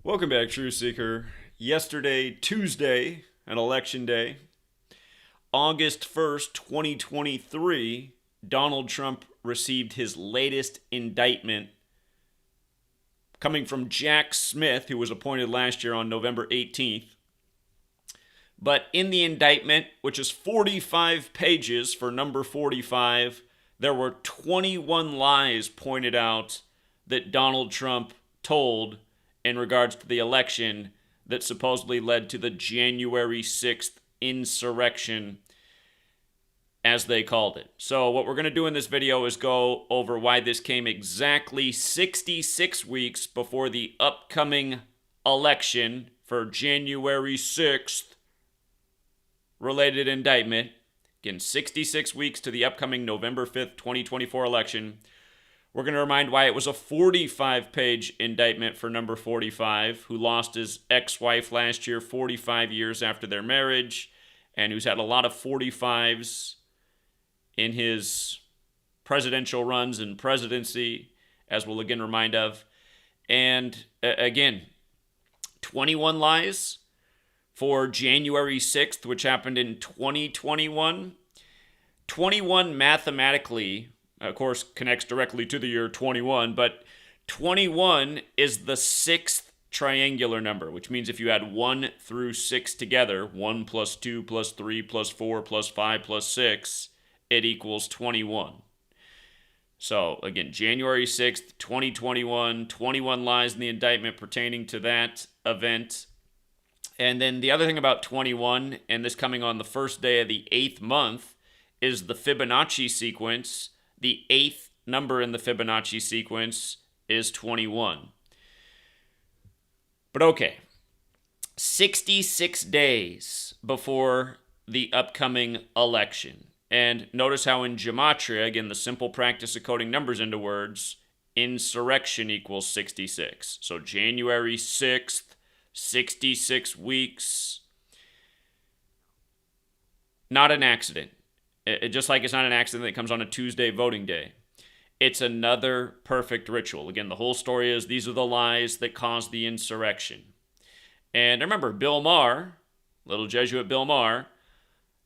Welcome back, Truth Seeker. Yesterday, Tuesday, an election day, August 1st, 2023, Donald Trump received his latest indictment coming from Jack Smith, who was appointed last year on November 18th. But in the indictment, which is 45 pages for number 45, there were 21 lies pointed out that Donald Trump told in regards to the election that supposedly led to the January 6th insurrection, as they called it. So what we're going to do in this video is go over why this came exactly 66 weeks before the upcoming election for January 6th related indictment. Again, 66 weeks to the upcoming November 5th, 2024 election. We're going to remind why it was a 45-page indictment for number 45, who lost his ex-wife last year 45 years after their marriage, and who's had a lot of 45s in his presidential runs and presidency, as we'll again remind of. And again, 21 lies for January 6th, which happened in 2021. 21 mathematically, of course, connects directly to the year 21, but 21 is the sixth triangular number, which means if you add 1 through 6 together, 1 plus 2 plus 3 plus 4 plus 5 plus 6, it equals 21. So, again, January 6th, 2021, 21 lies in the indictment pertaining to that event. And then the other thing about 21, and this coming on the first day of the 8th month, is the Fibonacci sequence. The 8th number in the Fibonacci sequence is 21. But okay, 66 days before the upcoming election. And notice how in Gematria, again, the simple practice of coding numbers into words, insurrection equals 66. So January 6th, 66 weeks. Not an accident. Just like it's not an accident that comes on a Tuesday voting day. It's another perfect ritual. Again, the whole story is these are the lies that caused the insurrection. And remember, Bill Maher, little Jesuit Bill Maher,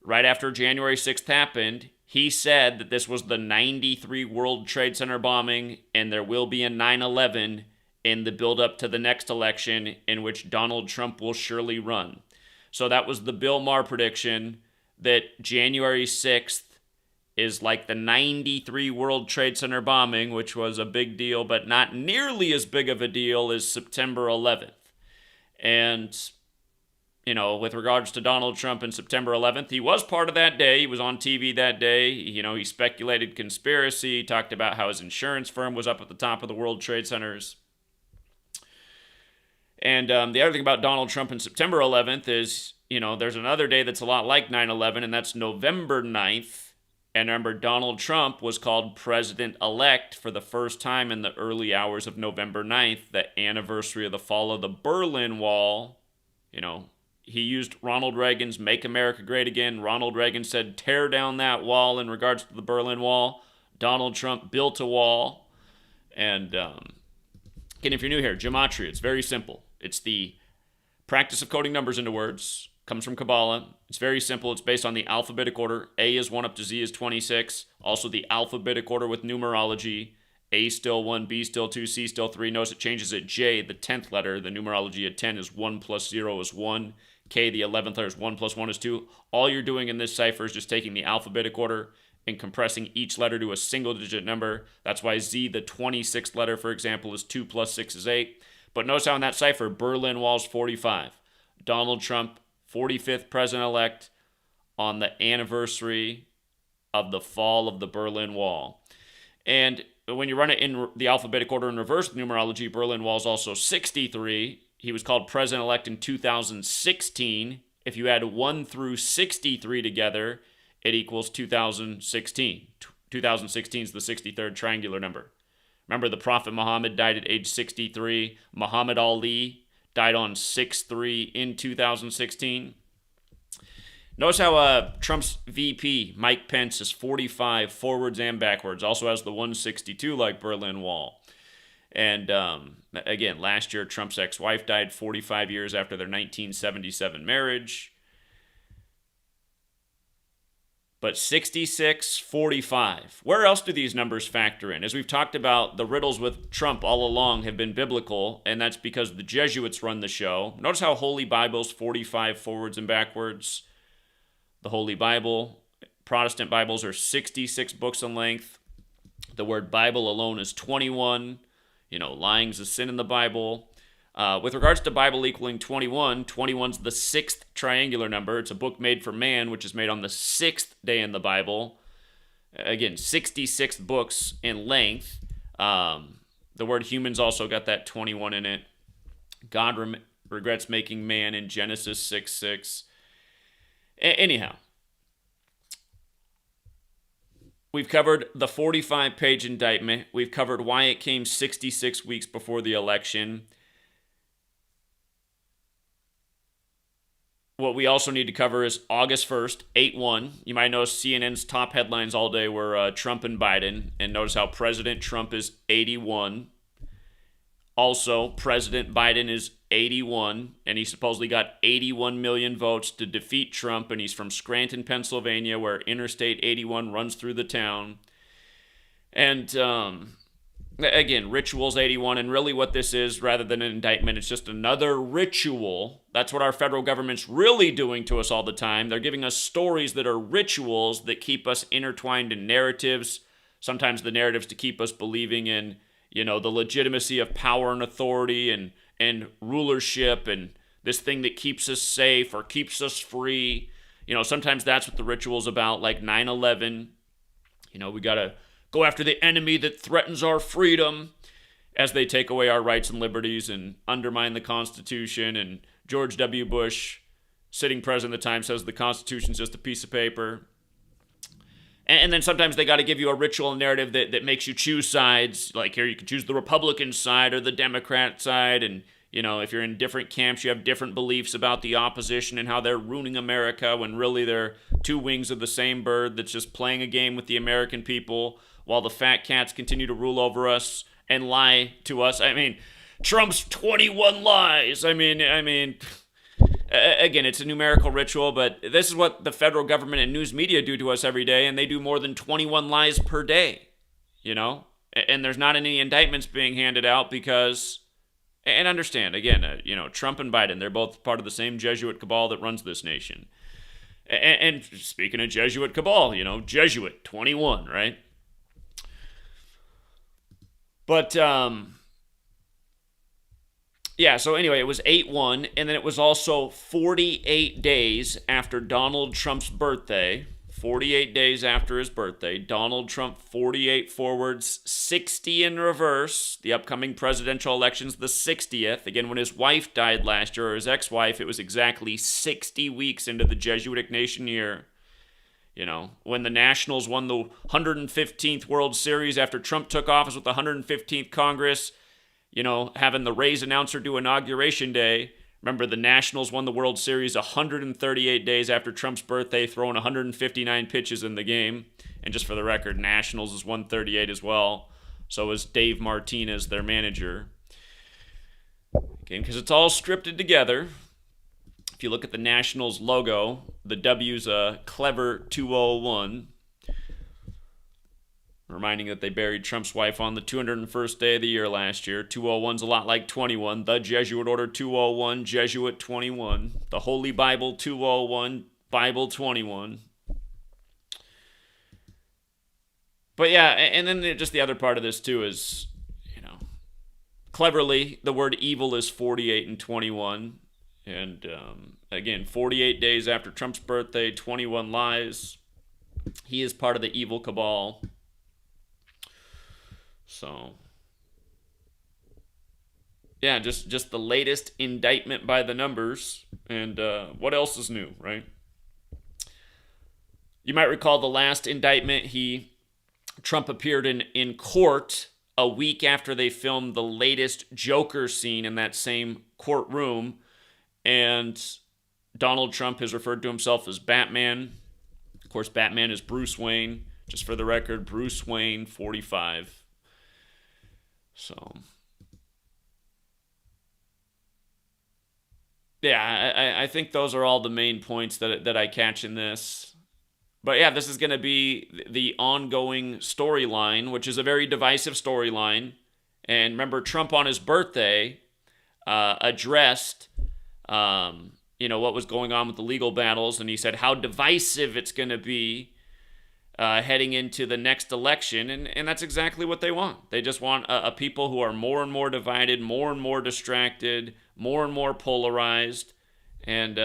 right after January 6th happened, he said that this was the 93 World Trade Center bombing and there will be a 9/11 in the build-up to the next election in which Donald Trump will surely run. So that was the Bill Maher prediction, that January 6th is like the 93 World Trade Center bombing, which was a big deal, but not nearly as big of a deal as September 11th. And, you know, with regards to Donald Trump and September 11th, he was part of that day. He was on TV that day. You know, he speculated conspiracy, talked about how his insurance firm was up at the top of the World Trade Centers. And the other thing about Donald Trump and September 11th is, you know, there's another day that's a lot like 9/11, and that's November 9th. And remember, Donald Trump was called president-elect for the first time in the early hours of November 9th, the anniversary of the fall of the Berlin Wall. You know, he used Ronald Reagan's Make America Great Again. Ronald Reagan said, tear down that wall in regards to the Berlin Wall. Donald Trump built a wall. And, again, if you're new here, Gematria, it's very simple. It's the practice of coding numbers into words. Comes from Kabbalah. It's very simple. It's based on the alphabetic order. A is 1 up to Z is 26. Also the alphabetic order with numerology. A still 1, B still 2, C still 3. Notice it changes at J, the 10th letter. The numerology at 10 is 1 plus 0 is 1. K, the 11th letter, is 1 plus 1 is 2. All you're doing in this cipher is just taking the alphabetic order and compressing each letter to a single-digit number. That's why Z, the 26th letter, for example, is 2 plus 6 is 8. But notice how in that cipher, Berlin Wall's 45. Donald Trump, 45th president-elect on the anniversary of the fall of the Berlin Wall. And when you run it in the alphabetic order in reverse numerology, Berlin Wall is also 63. He was called president-elect in 2016. If you add 1 through 63 together, it equals 2016. 2016 is the 63rd triangular number. Remember, the Prophet Muhammad died at age 63. Muhammad Ali died on 6/3 in 2016. Notice how Trump's VP, Mike Pence, is 45 forwards and backwards. Also has the 162 like Berlin Wall. And again, last year, Trump's ex-wife died 45 years after their 1977 marriage. But 66-45. Where else do these numbers factor in? As we've talked about, the riddles with Trump all along have been biblical, and that's because the Jesuits run the show. Notice how Holy Bible's 45 forwards and backwards. The Holy Bible, Protestant Bibles are 66 books in length. The word Bible alone is 21. Lying's a sin in the Bible. With regards to Bible equaling 21, 21's the sixth triangular number. It's a book made for man, which is made on the sixth day in the Bible. Again, 66 books in length. The word humans also got that 21 in it. God regrets making man in Genesis 6:6. Anyhow, we've covered the 45-page indictment. We've covered why it came 66 weeks before the election. What we also need to cover is August 1st, 8-1. You might notice CNN's top headlines all day were Trump and Biden. And notice how President Trump is 81. Also, President Biden is 81. And he supposedly got 81 million votes to defeat Trump. And he's from Scranton, Pennsylvania, where Interstate 81 runs through the town. And again, Rituals 81, and really what this is, rather than an indictment, it's just another ritual. That's what our federal government's really doing to us all the time. They're giving us stories that are rituals that keep us intertwined in narratives, sometimes the narratives to keep us believing in, the legitimacy of power and authority and rulership and this thing that keeps us safe or keeps us free. Sometimes that's what the ritual's about, like 9/11. We got to go after the enemy that threatens our freedom as they take away our rights and liberties and undermine the Constitution. And George W. Bush, sitting president at the time, says the Constitution's just a piece of paper. And then sometimes they got to give you a ritual narrative that makes you choose sides. Like here, you can choose the Republican side or the Democrat side. And, if you're in different camps, you have different beliefs about the opposition and how they're ruining America when really they're two wings of the same bird that's just playing a game with the American people, while the fat cats continue to rule over us and lie to us. Trump's 21 lies. Again, it's a numerical ritual, but this is what the federal government and news media do to us every day, and they do more than 21 lies per day, And there's not any indictments being handed out because, and understand, again, Trump and Biden, they're both part of the same Jesuit cabal that runs this nation. And speaking of Jesuit cabal, Jesuit 21, right? But, so anyway, it was 8-1, and then it was also 48 days after Donald Trump's birthday, 48 days after his birthday, Donald Trump 48 forwards, 60 in reverse. The upcoming presidential election's the 60th. Again, when his wife died last year, or his ex-wife, it was exactly 60 weeks into the Jesuitic nation year. When the Nationals won the 115th World Series after Trump took office with the 115th Congress, having the Rays announcer do Inauguration Day. Remember, the Nationals won the World Series 138 days after Trump's birthday, throwing 159 pitches in the game. And just for the record, Nationals is 138 as well. So is Dave Martinez, their manager. Again, because it's all scripted together. If you look at the Nationals logo, the W's a clever 201, reminding that they buried Trump's wife on the 201st day of the year last year. 201's a lot like 21. The Jesuit Order 201, Jesuit 21. The Holy Bible 201, Bible 21. But yeah, and then just the other part of this too is, cleverly, the word evil is 48 and 21. And again, 48 days after Trump's birthday, 21 lies. He is part of the evil cabal. So, yeah, just the latest indictment by the numbers. And what else is new, right? You might recall the last indictment, Trump appeared in court a week after they filmed the latest Joker scene in that same courtroom. And Donald Trump has referred to himself as Batman. Of course, Batman is Bruce Wayne. Just for the record, Bruce Wayne, 45. So, Yeah, I think those are all the main points that I catch in this. But yeah, this is going to be the ongoing storyline, which is a very divisive storyline. And remember, Trump on his birthday addressed, what was going on with the legal battles, and he said how divisive it's going to be heading into the next election, and that's exactly what they want. They just want a people who are more and more divided, more and more distracted, more and more polarized, and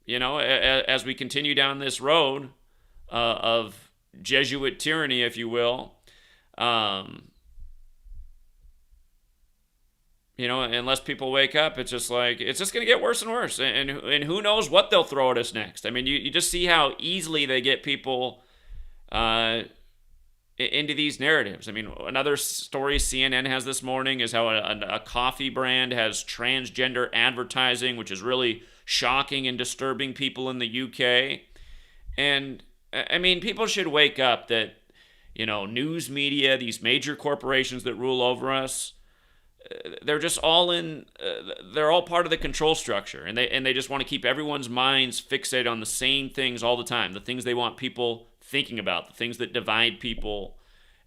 as we continue down this road of Jesuit tyranny, if you will, unless people wake up, it's just going to get worse and worse, and who knows what they'll throw at us next. I mean, you just see how easily they get people into these narratives. I mean, another story CNN has this morning is how a coffee brand has transgender advertising, which is really shocking and disturbing people in the UK. And I mean, people should wake up that, news media, these major corporations that rule over us, they're just all they're all part of the control structure, and they just want to keep everyone's minds fixated on the same things all the time, the things they want people thinking about, the things that divide people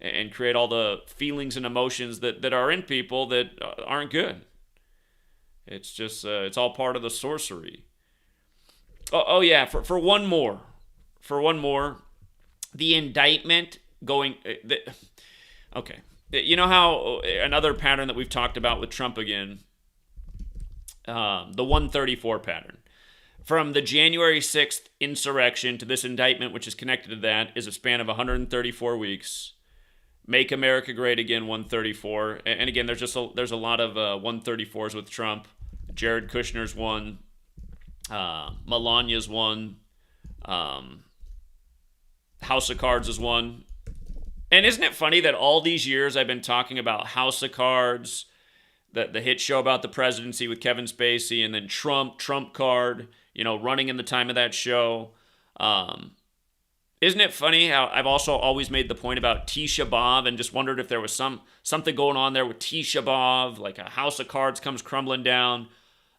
and create all the feelings and emotions that are in people that aren't good. It's just it's all part of the sorcery. Oh yeah, for one more, the indictment going. Okay. You know how another pattern that we've talked about with Trump again, the 134 pattern. From the January 6th insurrection to this indictment, which is connected to that, is a span of 134 weeks. Make America Great Again, 134. And again, there's a lot of 134s with Trump. Jared Kushner's one. Melania's one. House of Cards is one. And isn't it funny that all these years I've been talking about House of Cards, the hit show about the presidency with Kevin Spacey, and then Trump Card, running in the time of that show. Isn't it funny how I've also always made the point about Tisha B'Av and just wondered if there was something going on there with Tisha B'Av, like a House of Cards comes crumbling down,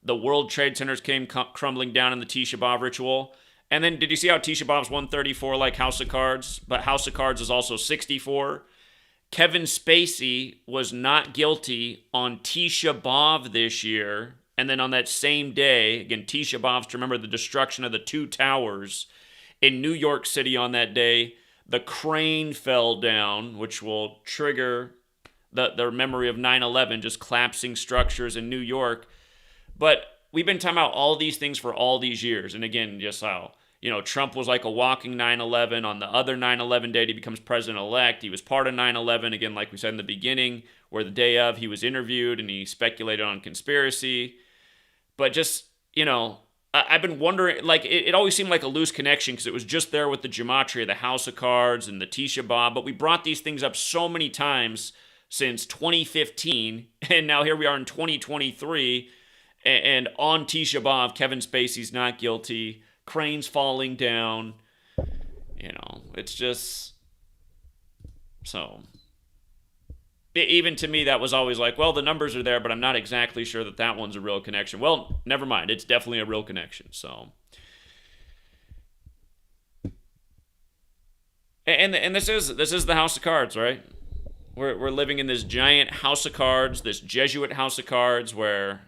the World Trade Centers came crumbling down in the Tisha B'Av ritual. And then did you see how Tisha B'Av's 134 like House of Cards? But House of Cards is also 64. Kevin Spacey was not guilty on Tisha B'Av this year. And then on that same day, again, Tisha B'Av's to remember the destruction of the two towers in New York City on that day. The crane fell down, which will trigger the memory of 9/11, just collapsing structures in New York. But we've been talking about all these things for all these years. And again, just how, Trump was like a walking 9/11. On the other 9/11 date, he becomes president-elect. He was part of 9/11, again, like we said in the beginning, where the day of he was interviewed and he speculated on conspiracy. But just, I've been wondering, like, it always seemed like a loose connection because it was just there with the Gematria, the House of Cards, and the Tisha B'Av. But we brought these things up so many times since 2015, and now here we are in 2023. And on Tisha B'Av, Kevin Spacey's not guilty. Cranes falling down. It's just... So... Even to me, that was always like, well, the numbers are there, but I'm not exactly sure that one's a real connection. Well, never mind. It's definitely a real connection, so... And this is the House of Cards, right? We're living in this giant House of Cards, this Jesuit House of Cards, where...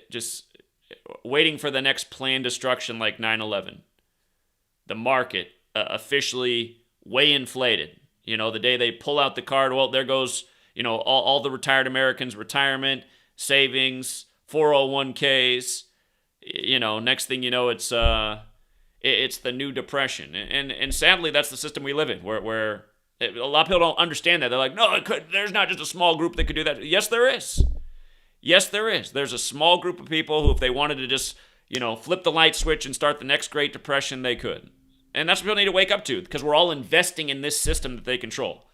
just waiting for the next planned destruction like 9/11. The market officially way inflated. The day they pull out the card, well, there goes, all the retired Americans' retirement, savings, 401ks. Next thing you know, it's the new depression. And sadly, that's the system we live in, where a lot of people don't understand that. They're like, no, there's not just a small group that could do that. Yes, there is. Yes, there is. There's a small group of people who, if they wanted to just, flip the light switch and start the next Great Depression, they could. And that's what people need to wake up to, because we're all investing in this system that they control.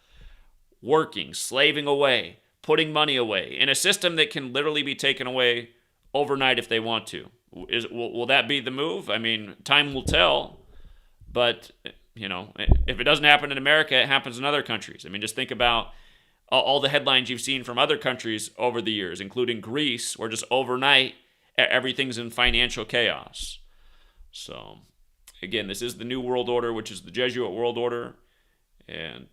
Working, slaving away, putting money away, in a system that can literally be taken away overnight if they want to. Will that be the move? I mean, time will tell. But, if it doesn't happen in America, it happens in other countries. I mean, just think about all the headlines you've seen from other countries over the years, including Greece, where just overnight everything's in financial chaos. So, again, this is the New World Order, which is the Jesuit world order, and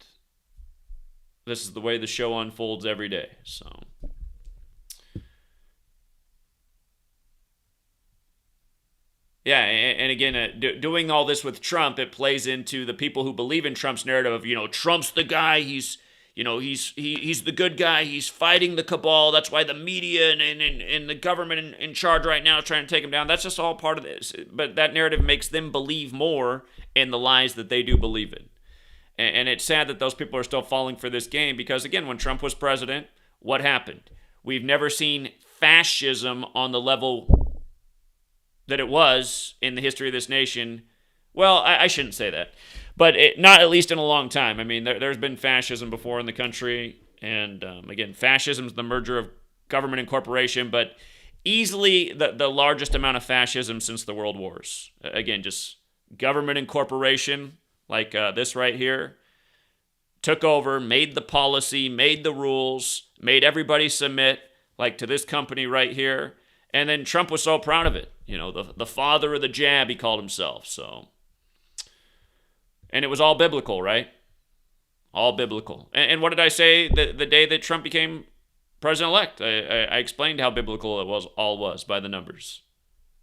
this is the way the show unfolds every day. So, yeah, and again, doing all this with Trump, it plays into the people who believe in Trump's narrative of, Trump's the guy, he's the good guy, he's fighting the cabal, that's why the media and the government in charge right now is trying to take him down. That's just all part of this. But that narrative makes them believe more in the lies that they do believe in. And it's sad that those people are still falling for this game because, again, when Trump was president, what happened? We've never seen fascism on the level that it was in the history of this nation. Well, I shouldn't say that, but not at least in a long time. I mean, there's been fascism before in the country, and again, fascism is the merger of government and corporation, but easily the largest amount of fascism since the World Wars. Again, just government and corporation, like this right here, took over, made the policy, made the rules, made everybody submit, like to this company right here. And then Trump was so proud of it. The father of the jab, he called himself. So, and it was all biblical, right? All biblical. And what did I say the day that Trump became president-elect? I explained how biblical it was by the numbers.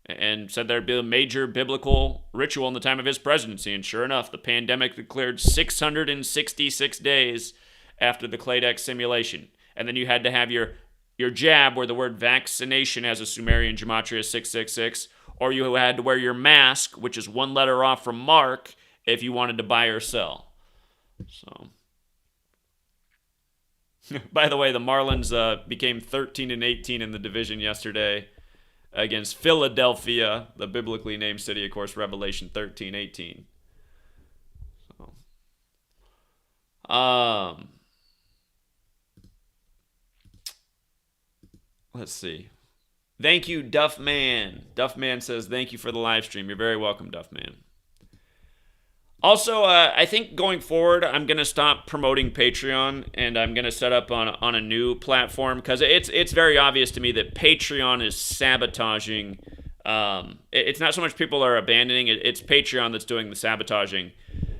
And said there'd be a major biblical ritual in the time of his presidency. And sure enough, the pandemic declared 666 days after the Claydex simulation. And then you had to have your jab, where the word vaccination has a Sumerian Gematria 666, or you had to wear your mask, which is one letter off from Mark, if you wanted to buy or sell. So, by the way, the Marlins became 13-18 in the division yesterday against Philadelphia, the biblically named city, of course, Revelation 13:18. So, let's see. Thank you, Duffman. Duffman says, thank you for the live stream. You're very welcome, Duffman. Also, I think going forward, I'm going to stop promoting Patreon, and I'm going to set up on a new platform, because it's very obvious to me that Patreon is sabotaging. It's not so much people are abandoning it, it's Patreon that's doing the sabotaging.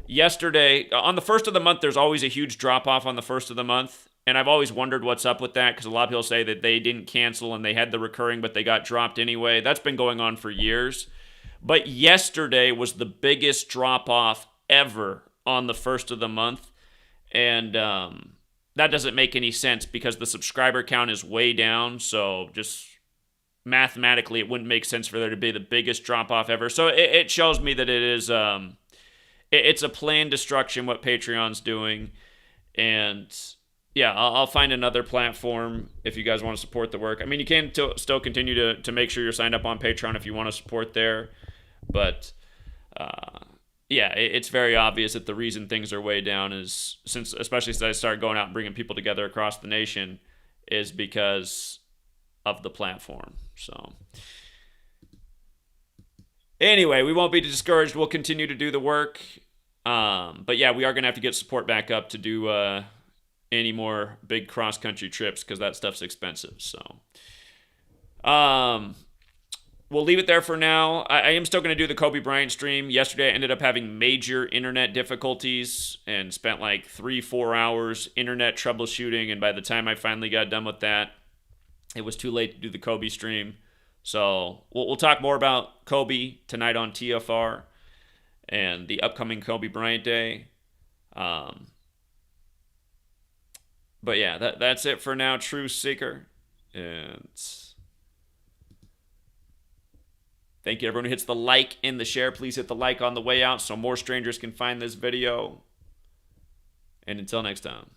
Yesterday, on the first of the month, there's always a huge drop-off on the first of the month. And I've always wondered what's up with that, because a lot of people say that they didn't cancel and they had the recurring, but they got dropped anyway. That's been going on for years. But yesterday was the biggest drop-off ever on the first of the month. And that doesn't make any sense because the subscriber count is way down. So just mathematically, it wouldn't make sense for there to be the biggest drop-off ever. So it shows me that it is it's a planned destruction what Patreon's doing. And yeah, I'll find another platform if you guys want to support the work. I mean, you can still continue to make sure you're signed up on Patreon if you want to support there. But, yeah, it's very obvious that the reason things are way down is, especially since I started going out and bringing people together across the nation, is because of the platform. So, anyway, we won't be discouraged. We'll continue to do the work. But, yeah, we are going to have to get support back up to do any more big cross-country trips because that stuff's expensive. So, we'll leave it there for now. I am still going to do the Kobe Bryant stream. Yesterday, I ended up having major internet difficulties and spent like 3-4 hours internet troubleshooting. And by the time I finally got done with that, it was too late to do the Kobe stream. So we'll talk more about Kobe tonight on TFR and the upcoming Kobe Bryant Day. But yeah, that's it for now, Truth Seeker. And thank you everyone who hits the like and the share. Please hit the like on the way out so more strangers can find this video. And until next time.